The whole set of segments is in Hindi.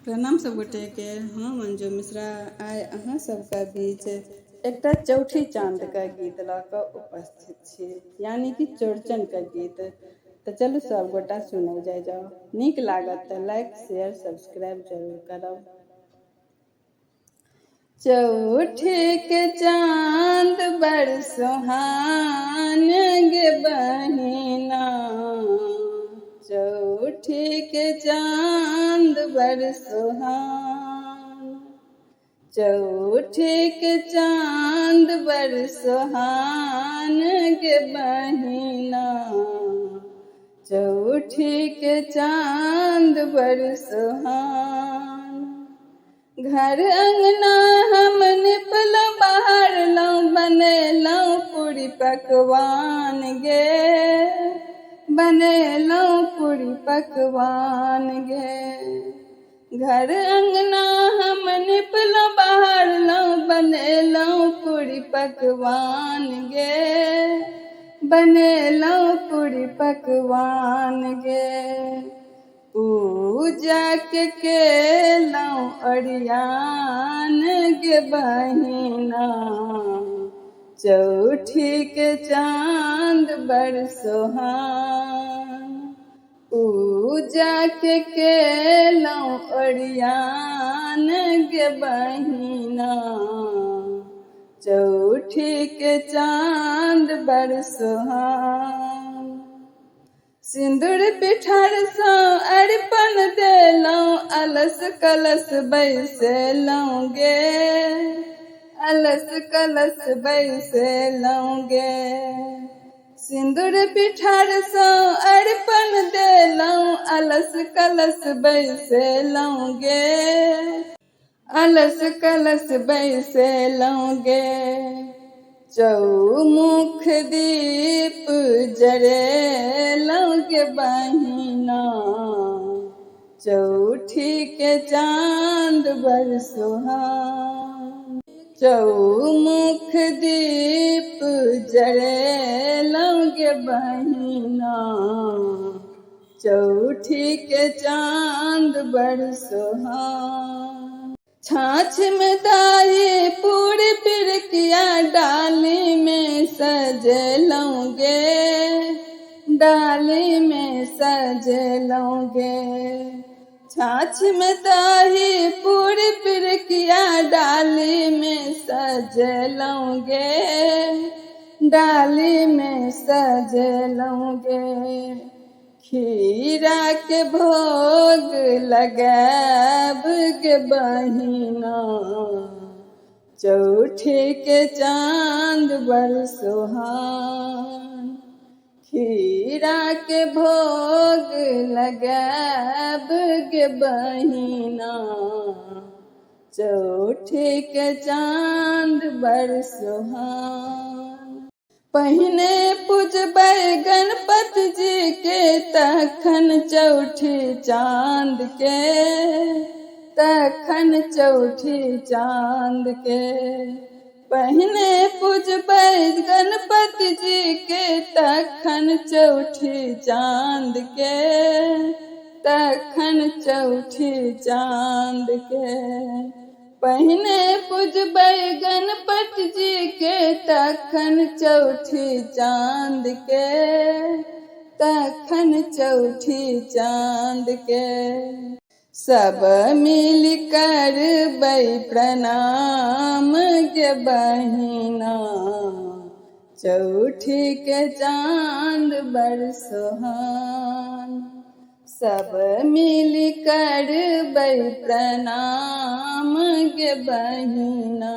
प्रणाम सब गोटे के। हम मंजू मिश्रा आइ अहाँ सबके बीच एकटा चौठी चाँद के गीत लऽ कऽ उपस्थित छी, यानी कि चौड़चन के गीत। तो चलू सब गोटा सुनल जाओ। नीक लागत तो लाइक शेयर सब्सक्राइब जरूर करब। चौठी के चाँद बड़ सुहान गे बहिना, चौठी के चाँद बड़ सुहान, चौठी के चाँद बड़ सुहान गे बहिना, चौठी के चाँद बड़ सुहान। घर अंगना हम निपलहुँ बहारलहुँ, बनेलहुँ पूरी पकवान गे, बनेलहुँ पूरी पकवान गे। घर अंगना हम निपलहुँ बहारलहुँ, बनेलहुँ पूरी पकवान गे, बनेलहुँ पूरी पकवान गे। पूजा के केलहुँ ओरियान गे बहिना, चौठी के चाँद बड़ सुहान, पूजा के केलहुँ ओरियान गे बहिना, चौठी के चाँद बड़ सुहान। सिंदूर पिठार सँ अरिपन देलहुँ, अलस कलश बैसेलहुँ गे, अलस कलश बैसेलहुँ गे। सिंदूर पिठार सँ अरिपन देलहुँ, अलस कलश बैसेलहुँ गे, अलस कलश बैसेलहुँ गे। चौमुख दीप जरेलहुँ गे बहिना, चौठी के चाँद बड़ सुहान, चौमुख दीप जरेलहुँ गे बहिना, चौठी के चाँद बड़ सुहान। छाछ में दाही पूरी पिरकिया डाली में सजेलहुँ गे, डाली में सजेलहुँ गे। छाछ में दाही पूरी पिरकिया डाली में सजेलहुँ गे, डाली में सजेलहुँ गे। खीरा के भोग लगाब गे बहिना, चौठी के चाँद बड़ सुहान, खीरा के भोग लगाब गे बहिना, चौठी के चाँद बड़ सुहान। पहिने पूजबै गणपति जी के, तखन चौठी चाँद के, तखन चौठी चाँद के। पहिने पूजबै गणपति जी के, तखन चौठी चाँद के, तखन चौठी चाँद के। पहिने पूजबै गणपति जी के, तखन चौठी चाँद के, तखन चौठी चाँद के। सब मिल करबै प्रणाम गे बहिना, चौठी के चाँद बड़ सुहान। सब मिल करबै प्रणाम गे बहिना,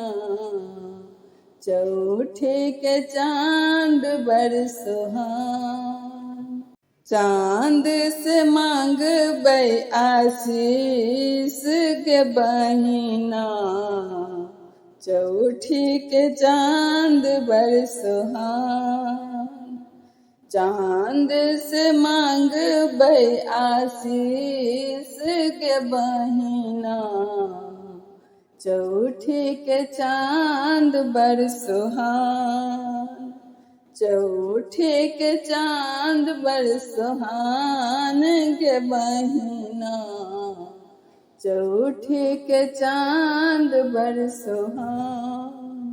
चौठी के चाँद बड़ सुहान। चाँद से मांगबै आशीष गे बहिना, चौठी के चाँद बड़ सुहान। चाँद से मांगबै आशीष गे बहिना, चौठी के चाँद बड़ सुहान। चौठी के चाँद बड़ सुहान गे बहिना, चौठी के चांद बड़ सुहावन।